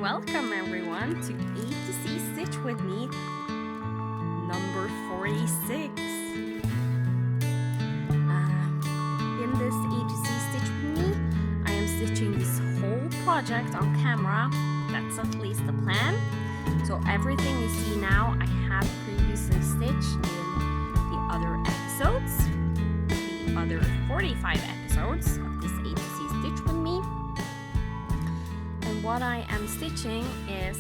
welcome everyone to A to C Stitch with me, number 46. In this A to C Stitch with me, I am stitching this whole project on camera. That's at least the plan. So everything you see now, I have previously stitched in the other episodes, the other 45 episodes of this A to C Stitch with me. What I am stitching is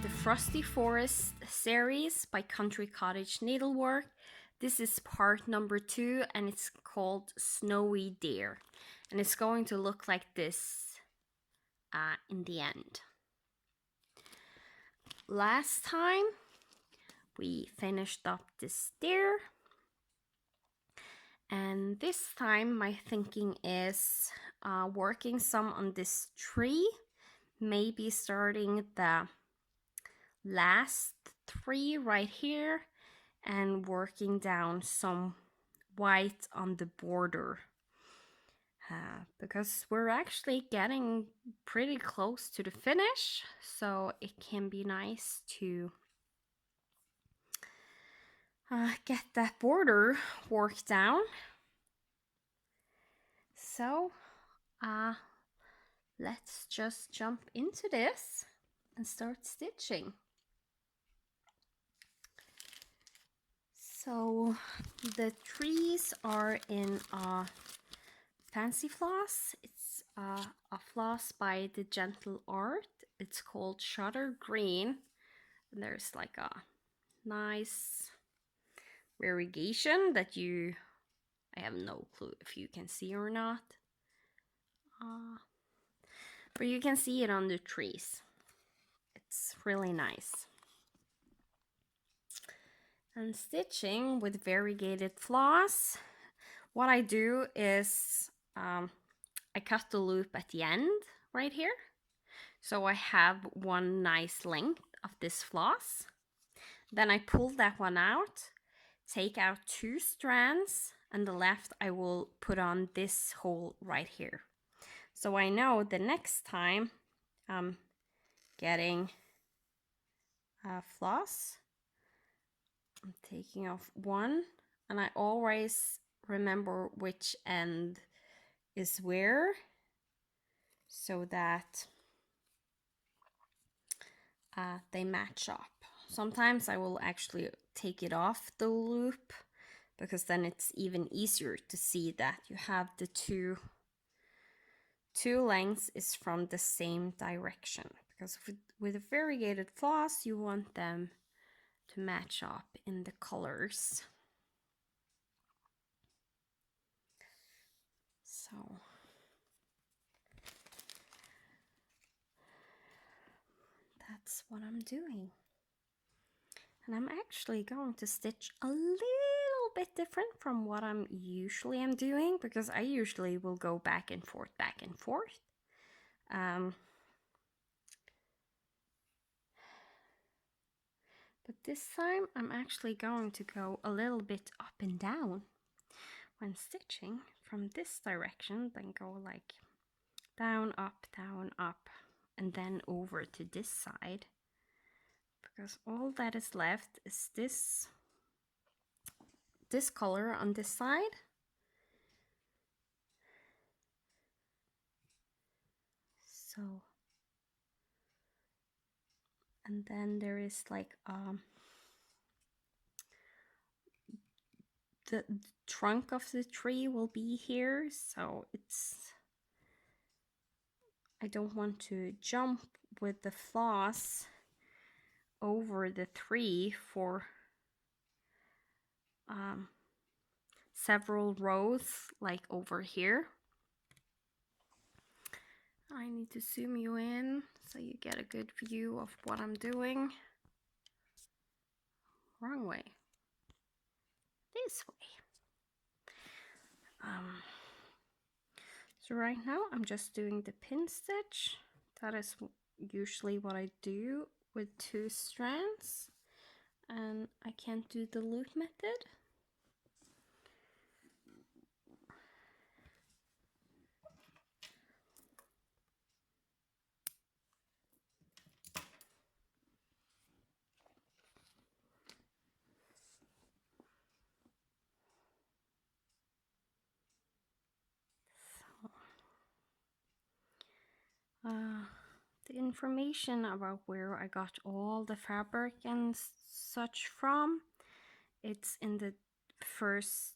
the Frosty Forest series by Cottage Needlework. This is part number 2 and it's called Snowy Deer. And it's going to look like this in the end. Last time we finished up this deer. And this time my thinking is working some on this tree. Maybe starting the last 3 right here and working down some white on the border because we're actually getting pretty close to the finish, so it can be nice to get that border worked down. So let's just jump into this and start stitching. So the trees are in a fancy floss. It's a floss by the Gentle Art. It's called Shutter Green. And there's like a nice variegation that I have no clue if you can see or not. But you can see it on the trees. It's really nice. And stitching with variegated floss, what I do is I cut the loop at the end right here. So I have one nice length of this floss. Then I pull that one out, take out 2 strands, and the left I will put on this hole right here. So I know the next time I'm getting a floss, I'm taking off one, and I always remember which end is where, so that they match up. Sometimes I will actually take it off the loop because then it's even easier to see that you have the two lengths is from the same direction, because with a variegated floss you want them to match up in the colors. So that's what I'm doing. And I'm actually going to stitch a little bit different from what I'm usually doing, because I usually will go back and forth. But this time I'm actually going to go a little bit up and down when stitching from this direction, then go like down, up, and then over to this side, because all that is left is this color on this side. So, and then there is like the trunk of the tree will be here, so I don't want to jump with the floss over the tree for several rows like over here. I need to zoom you in so you get a good view of what I'm doing. Wrong way. This way. So right now I'm just doing the pin stitch. That is usually what I do with 2 strands, and I can't do the loop method. the information about where I got all the fabric and such from. It's in the first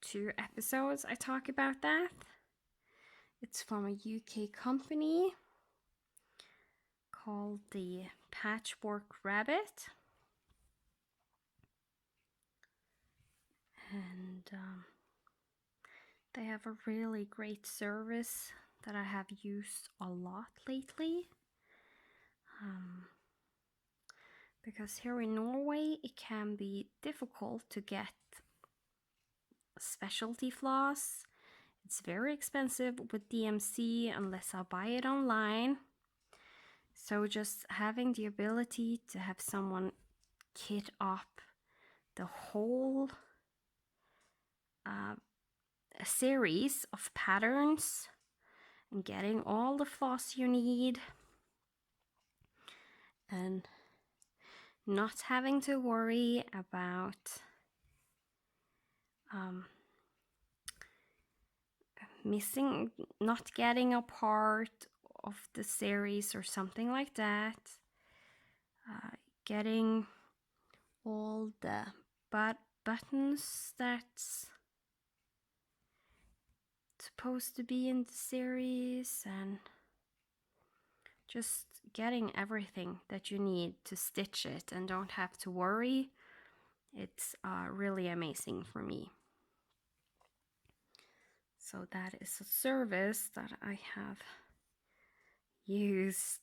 2 episodes I talk about that. It's from a UK company called the Patchwork Rabbit. And they have a really great service that I have used a lot lately. Because here in Norway it can be difficult to get specialty floss. It's very expensive with DMC unless I buy it online. So just having the ability to have someone kit up the whole series of patterns and getting all the floss you need and not having to worry about not getting a part of the series or something like that. Getting all the buttons that's supposed to be in the series, and just getting everything that you need to stitch it and don't have to worry. It's really amazing for me. So that is a service that I have used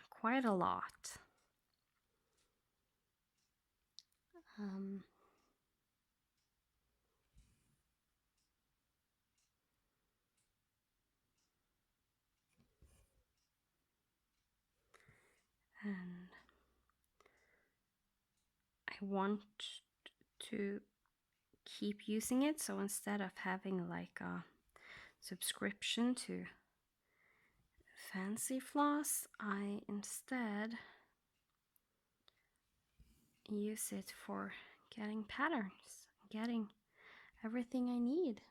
quite a lot. And I want to keep using it, so instead of having like a subscription to Fancy Floss, I instead use it for getting patterns, getting everything I need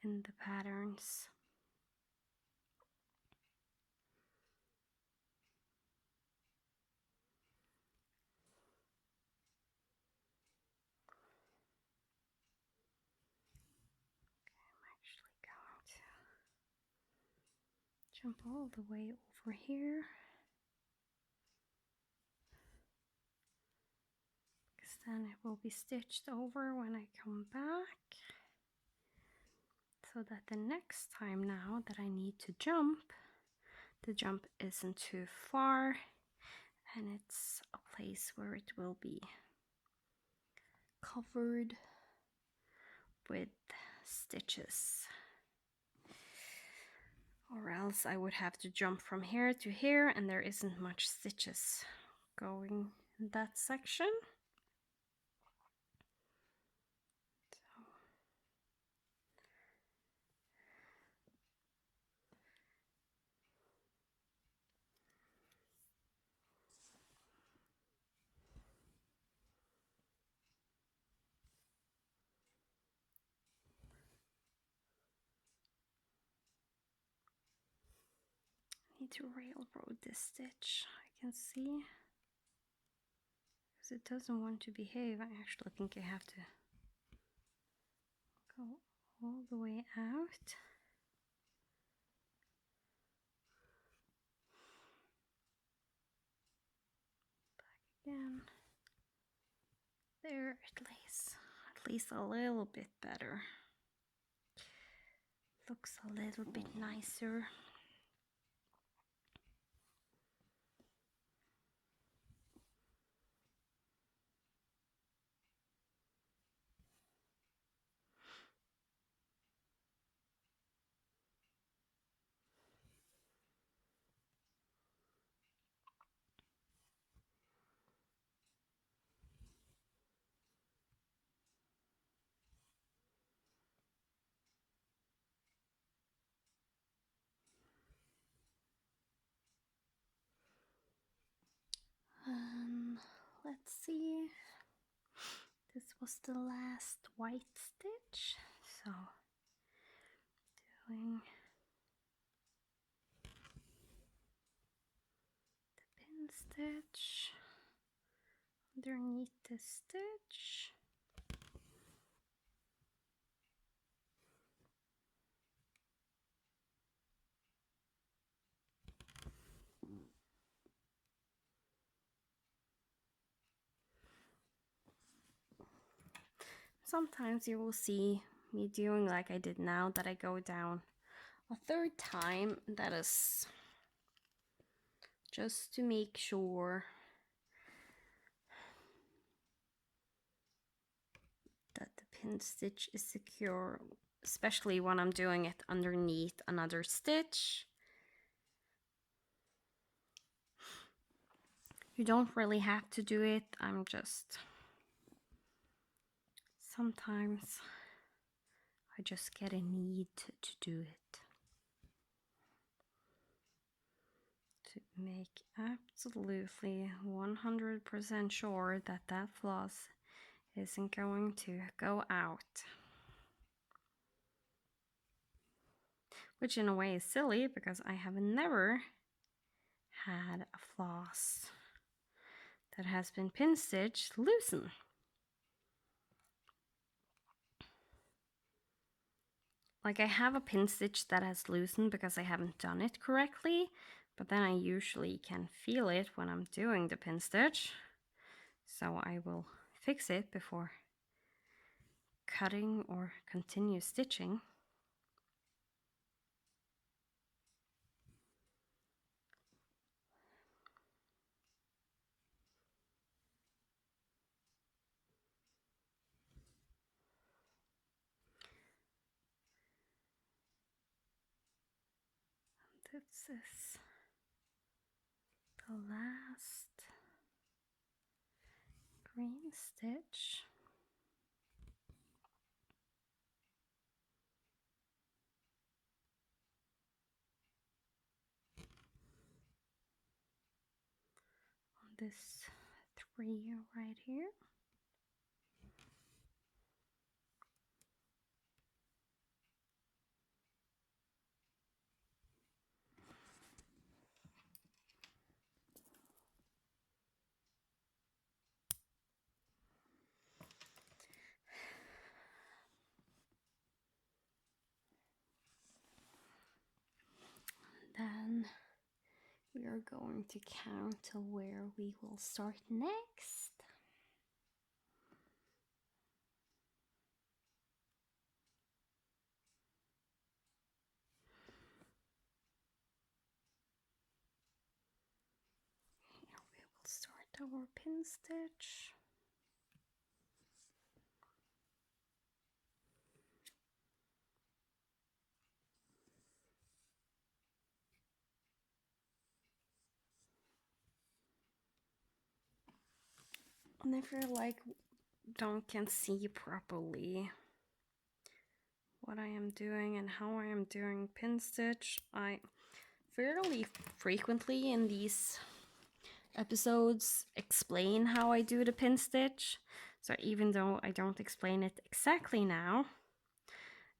in the patterns. Jump all the way over here, because then it will be stitched over when I come back, so that the next time now that I need to jump, the jump isn't too far and it's a place where it will be covered with stitches. Or else I would have to jump from here to here and there isn't much stitches going in that section. Need to railroad this stitch, I can see, because it doesn't want to behave. I actually think I have to go all the way out. Back again. There it lays, at least a little bit better. Looks a little bit nicer. Let's see. This was the last white stitch, so doing stitch underneath the stitch. Sometimes you will see me doing like I did now, that I go down a third time. That is just to make sure that the pin stitch is secure, especially when I'm doing it underneath another stitch. You don't really have to do it. Sometimes I just get a need to do it, to make absolutely 100% sure that that floss isn't going to go out. Which in a way is silly, because I have never had a floss that has been pin stitched loosen. Like, I have a pin stitch that has loosened because I haven't done it correctly, but then I usually can feel it when I'm doing the pin stitch, so I will fix it before cutting or continue stitching. This is the last green stitch. On this 3 right here. Then we are going to count to where we will start next. Here we will start our pin stitch. And if you're like, can see properly what I am doing and how I am doing pin stitch, I fairly frequently in these episodes explain how I do the pin stitch. So even though I don't explain it exactly now,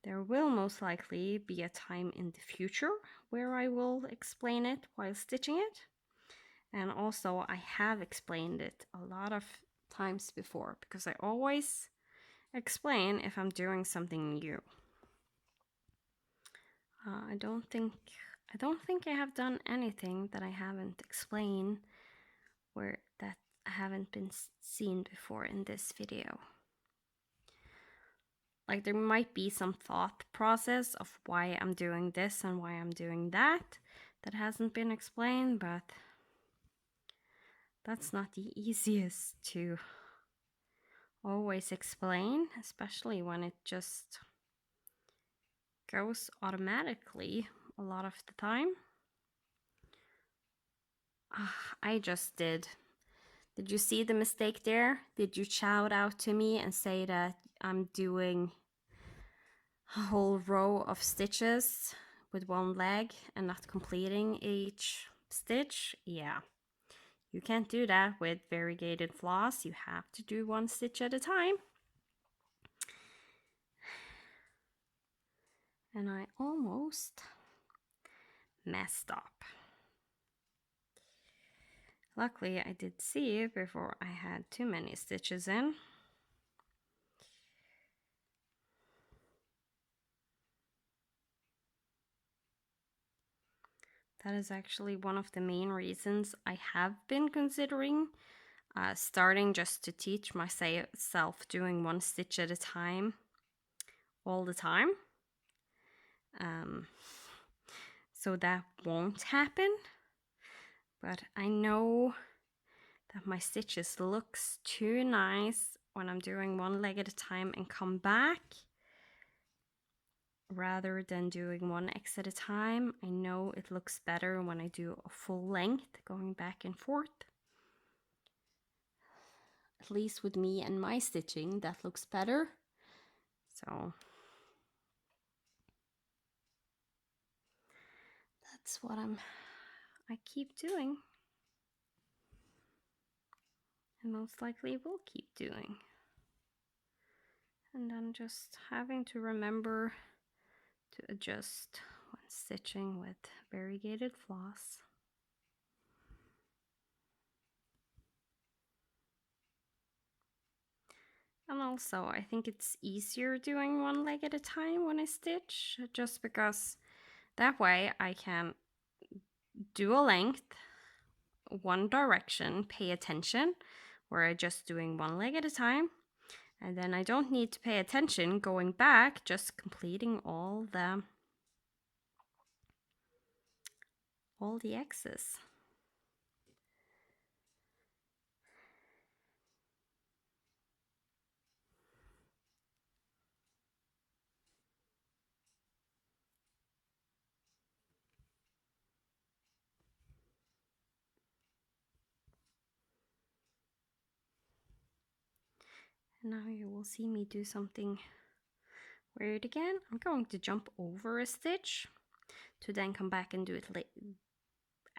there will most likely be a time in the future where I will explain it while stitching it. And also I have explained it a lot of times before, because I always explain if I'm doing something new. I don't think I have done anything that I haven't explained, where that haven't been seen before in this video. Like, there might be some thought process of why I'm doing this and why I'm doing that hasn't been explained, but that's not the easiest to always explain, especially when it just goes automatically a lot of the time. I just did. Did you see the mistake there? Did you shout out to me and say that I'm doing a whole row of stitches with one leg and not completing each stitch? Yeah. You can't do that with variegated floss. You have to do one stitch at a time. And I almost messed up. Luckily I did see it before I had too many stitches in. That is actually one of the main reasons I have been considering starting just to teach myself doing one stitch at a time all the time. So that won't happen. But I know that my stitches looks too nice when I'm doing one leg at a time and come back, rather than doing one X at a time. I know it looks better when I do a full length going back and forth. At least with me and my stitching, that looks better. So that's what I keep doing, and most likely will keep doing. And then just having to remember to adjust when stitching with variegated floss. And also, I think it's easier doing one leg at a time when I stitch, just because that way I can do a length, one direction, pay attention, where I'm just doing one leg at a time. And then I don't need to pay attention going back, just completing all the X's. And now you will see me do something weird again. I'm going to jump over a stitch to then come back and do it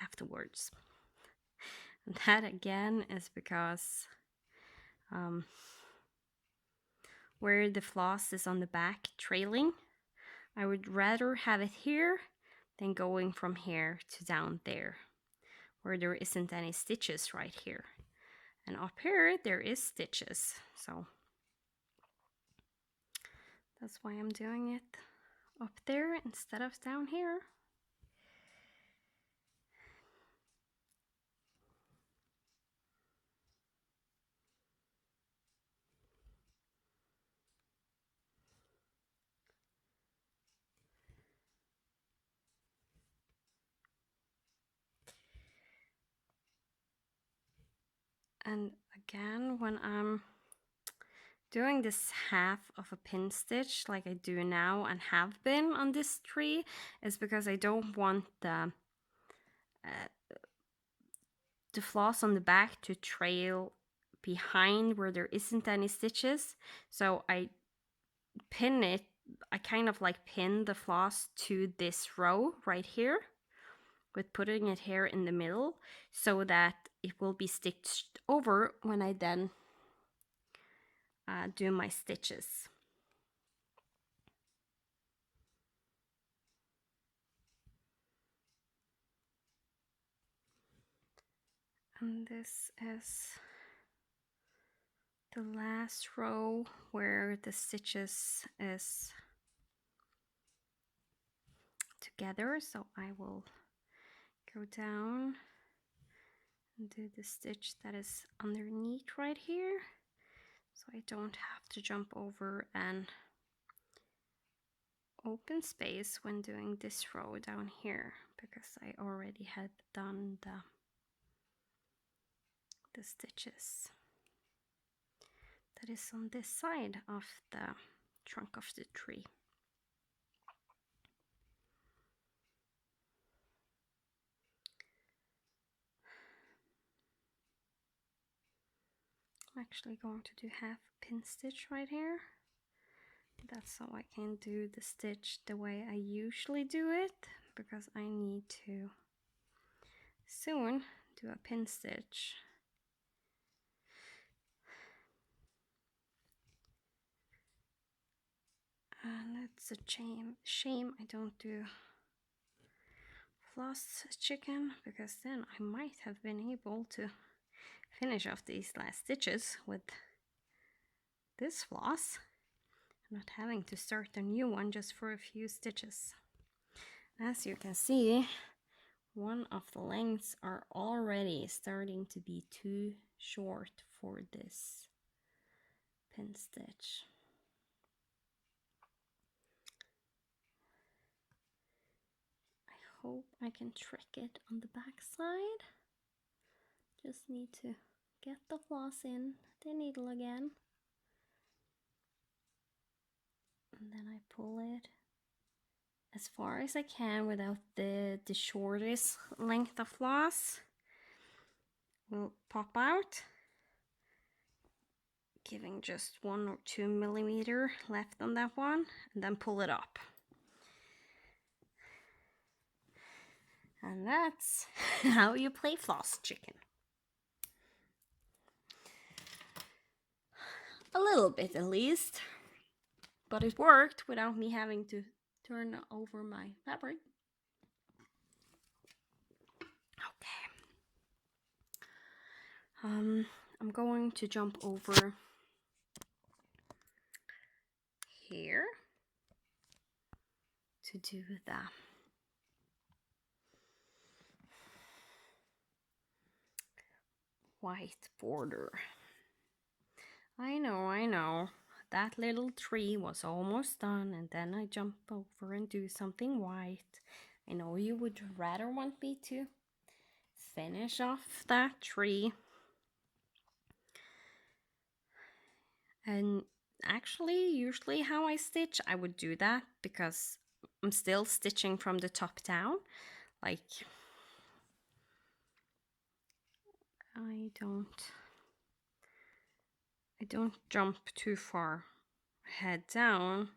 afterwards. And that again is because where the floss is on the back trailing, I would rather have it here than going from here to down there, where there isn't any stitches right here. And up here there is stitches, so that's why I'm doing it up there instead of down here. And again, when I'm doing this half of a pin stitch like I do now and have been on this tree, is because I don't want the floss on the back to trail behind where there isn't any stitches. So I pin it, I kind of like pin the floss to this row right here, with putting it here in the middle, so that it will be stitched over when I then do my stitches. And this is the last row where the stitches is together, so I will go down and do the stitch that is underneath right here, so I don't have to jump over an open space when doing this row down here, because I already had done the stitches that is on this side of the trunk of the tree. I'm actually going to do half pin stitch right here. That's so I can do the stitch the way I usually do it, because I need to soon do a pin stitch. And it's a shame I don't do floss chicken, because then I might have been able to finish off these last stitches with this floss, not having to start a new one just for a few stitches. As you can see, one of the lengths are already starting to be too short for this pin stitch. I hope I can trick it on the back side. Just need to get the floss in the needle again. And then I pull it as far as I can without the shortest length of floss will pop out, giving just 1 or 2 millimeter left on that one, and then pull it up. And that's how you play floss chicken. A little bit at least, but it worked without me having to turn over my fabric. Okay. I'm going to jump over here to do the white border. I know. That little tree was almost done, and then I jump over and do something white. I know you would rather want me to finish off that tree. And actually, usually how I stitch, I would do that because I'm still stitching from the top down. Like, I don't jump too far head down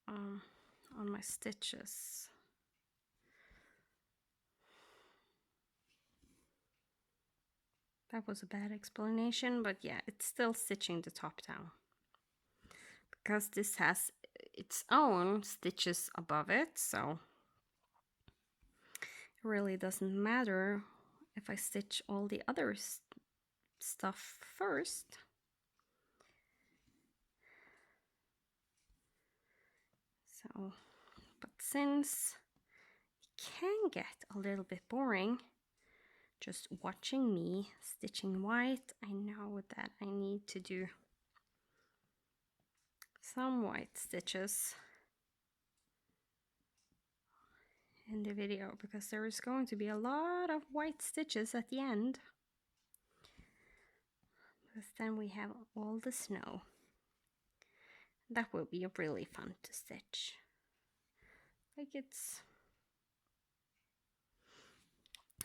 on my stitches. That was a bad explanation, but yeah, it's still stitching the top down. Because this has its own stitches above it, so it really doesn't matter if I stitch all the other stuff first. So, but since it can get a little bit boring just watching me stitching white, I know that I need to do some white stitches in the video, because there is going to be a lot of white stitches at the end, because then we have all the snow. That will be really fun to stitch. Like, it's,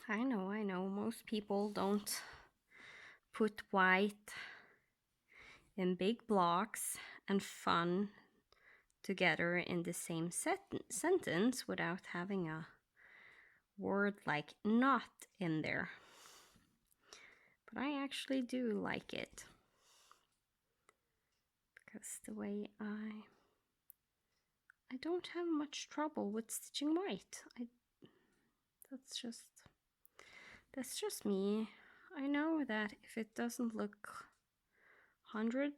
I know most people don't put white in big blocks and fun together in the same sentence without having a word like not in there. But I actually do like it, because the way I don't have much trouble with stitching white. That's just me. I know that if it doesn't look 100%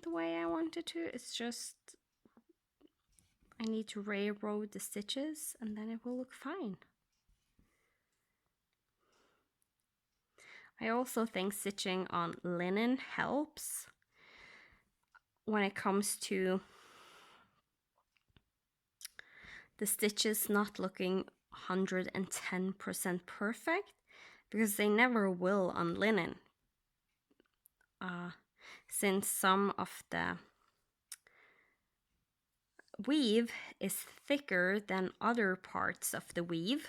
the way I want it to, it's just I need to railroad the stitches and then it will look fine. I also think stitching on linen helps when it comes to the stitches not looking 110% perfect, because they never will on linen. Since some of the weave is thicker than other parts of the weave,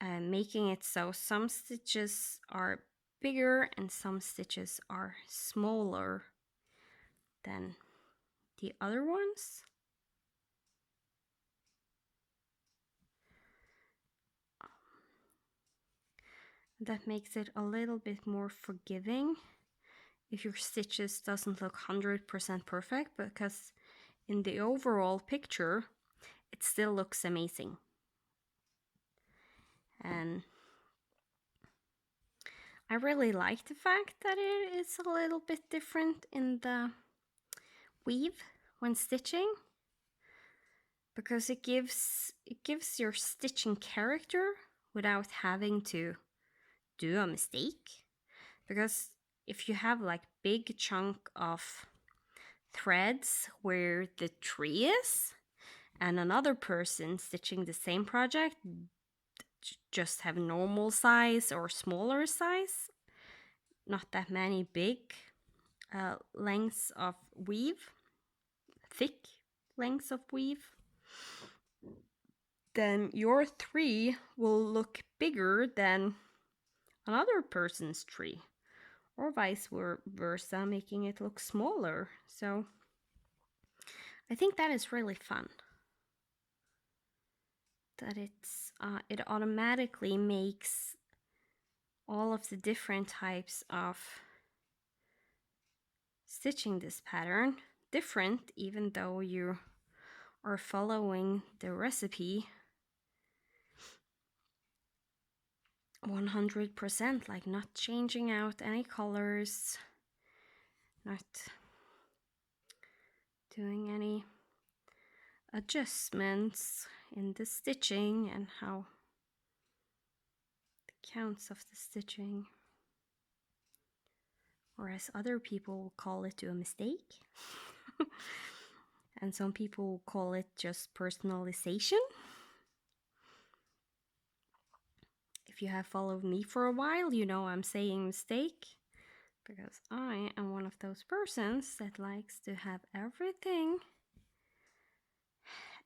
making it so some stitches are bigger and some stitches are smaller than the other ones. That makes it a little bit more forgiving if your stitches doesn't look 100% perfect, because in the overall picture it still looks amazing. And I really like the fact that it is a little bit different in the weave when stitching, because it gives your stitching character without having to do a mistake. Because if you have like big chunk of threads where the tree is, and another person stitching the same project just have normal size or smaller size, not that many big lengths of weave, thick lengths of weave, then your tree will look bigger than another person's tree, or vice versa, making it look smaller. So I think that is really fun, that it automatically makes all of the different types of stitching this pattern different, even though you are following the recipe 100%, like not changing out any colors, not doing any adjustments in the stitching and how the counts of the stitching, or as other people will call it, do a mistake. And some people will call it just personalization. If you have followed me for a while, you know I'm saying mistake, because I am one of those persons that likes to have everything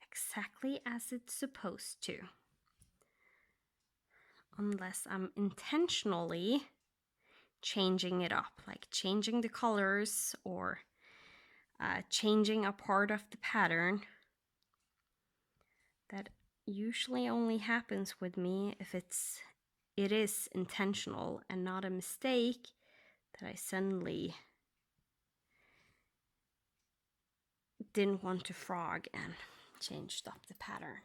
exactly as it's supposed to. Unless I'm intentionally changing it up, like changing the colors or changing a part of the pattern. That usually only happens with me if it is intentional and not a mistake that I suddenly didn't want to frog and changed up the pattern.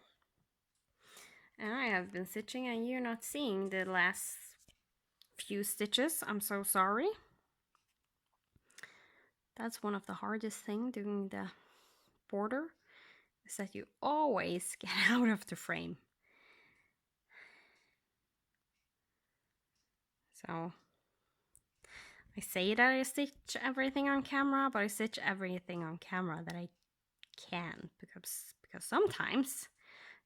And I have been stitching and you're not seeing the last few stitches. I'm so sorry. That's one of the hardest things doing the border, is that you always get out of the frame. So I say that I stitch everything on camera, but I stitch everything on camera that I can, because sometimes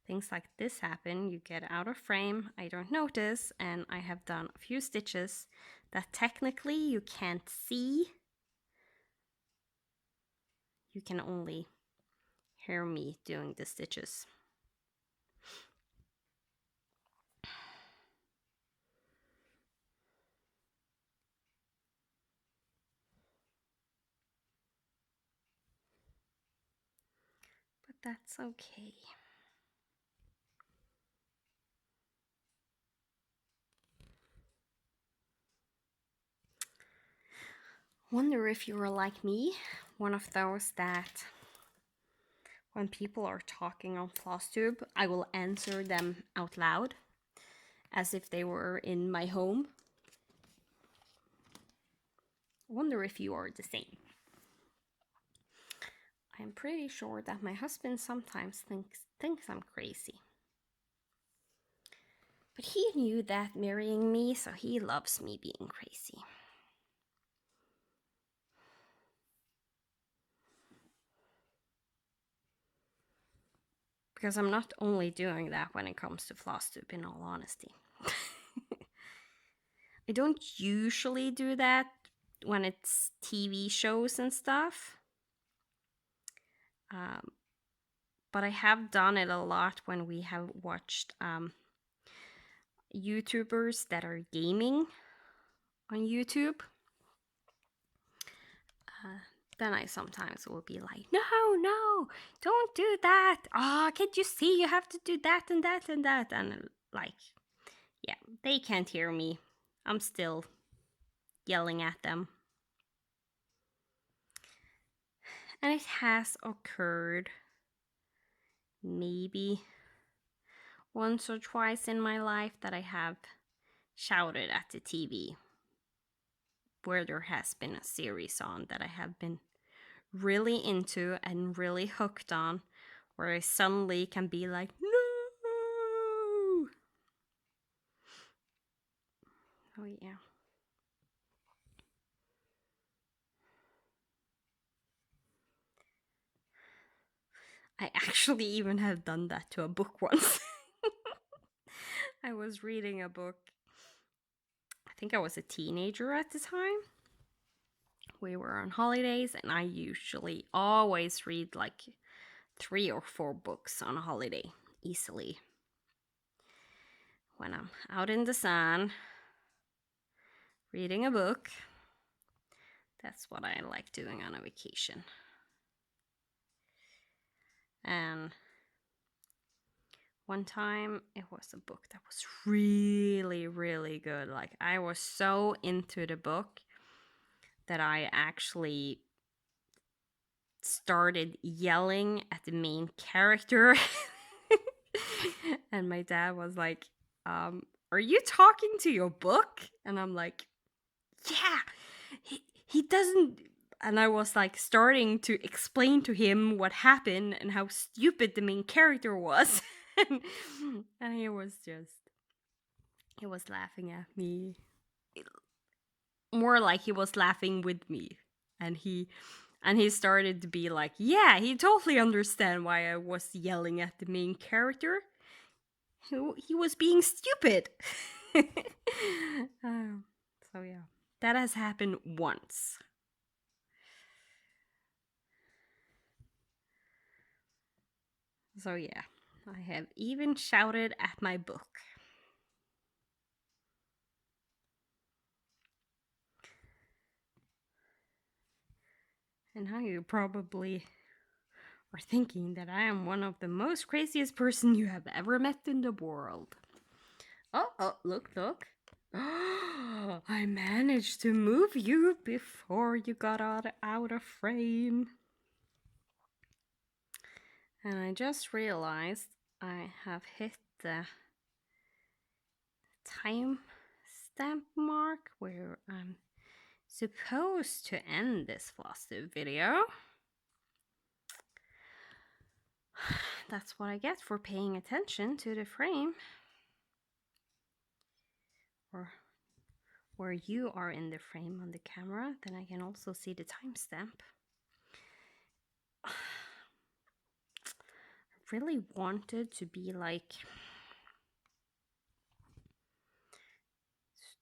things like this happen. You get out of frame, I don't notice, and I have done a few stitches that technically you can't see. You can only hear me doing the stitches. But that's okay. Wonder if you're like me, one of those that when people are talking on FlossTube, I will answer them out loud as if they were in my home. Wonder if you are the same. I'm pretty sure that my husband sometimes thinks I'm crazy. But he knew that marrying me, so he loves me being crazy. Because I'm not only doing that when it comes to FlossTube, in all honesty. I don't usually do that when it's TV shows and stuff. But I have done it a lot when we have watched YouTubers that are gaming on YouTube. Then I sometimes will be like, no, don't do that. Can't you see you have to do that and that and that? And like, yeah, they can't hear me. I'm still yelling at them. And it has occurred maybe once or twice in my life that I have shouted at the TV where there has been a series on that I have been really into and really hooked on, where I suddenly can be like, no! Oh, yeah. I actually even have done that to a book once. I was reading a book. I think I was a teenager at the time. We were on holidays, and I usually always read like 3 or 4 books on a holiday easily. When I'm out in the sun reading a book, that's what I like doing on a vacation. And one time it was a book that was really, really good. Like, I was so into the book that I actually started yelling at the main character. And my dad was like, are you talking to your book? And I'm like, yeah, he doesn't. And I was like starting to explain to him what happened and how stupid the main character was. And he was laughing at me. More like he was laughing with me. And he started to be like, yeah, he totally understand why I was yelling at the main character. He was being stupid. So yeah, that has happened once. So yeah, I have even shouted at my book. And now you probably are thinking that I am one of the most craziest person you have ever met in the world. Oh, look. I managed to move you before you got out of frame. And I just realized I have hit the time stamp mark where I'm supposed to end this floss video. That's what I get for paying attention to the frame. Or where you are in the frame on the camera, then I can also see the timestamp. I really wanted to be like,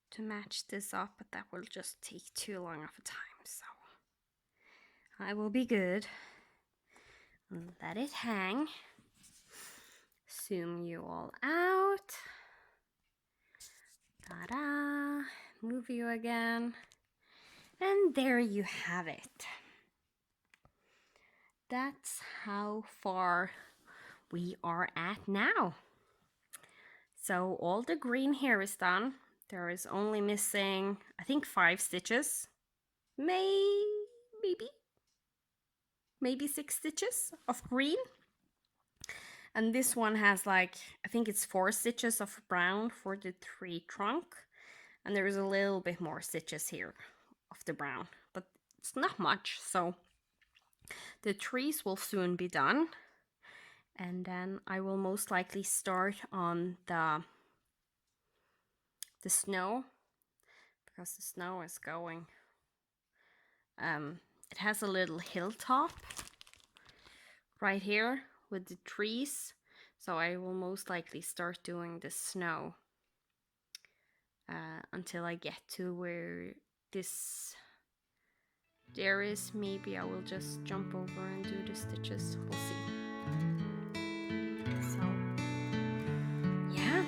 to match this up, but that will just take too long of a time, so I will be good. Let it hang. Zoom you all out. Ta-da! Move you again. And there you have it. That's how far we are at now. So all the green here is done. There is only missing, I think, 5 stitches. Maybe 6 stitches of green. And this one has like, I think it's 4 stitches of brown for the tree trunk. And there is a little bit more stitches here of the brown, but it's not much. So the trees will soon be done. And then I will most likely start on the snow, because the snow is going. It has a little hilltop right here with the trees, so I will most likely start doing the snow until I get to where there is. Maybe I will just jump over and do the stitches. We'll see. So yeah,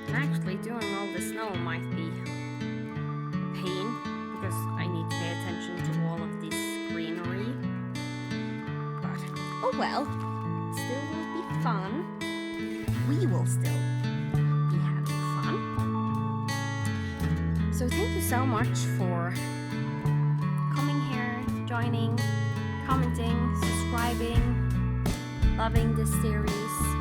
and actually doing all the snow might be a pain, because I need to pay attention to all of this greenery. But oh well, it still will be fun. We will still be having fun. So thank you so much for coming here, joining, commenting, subscribing, loving this series.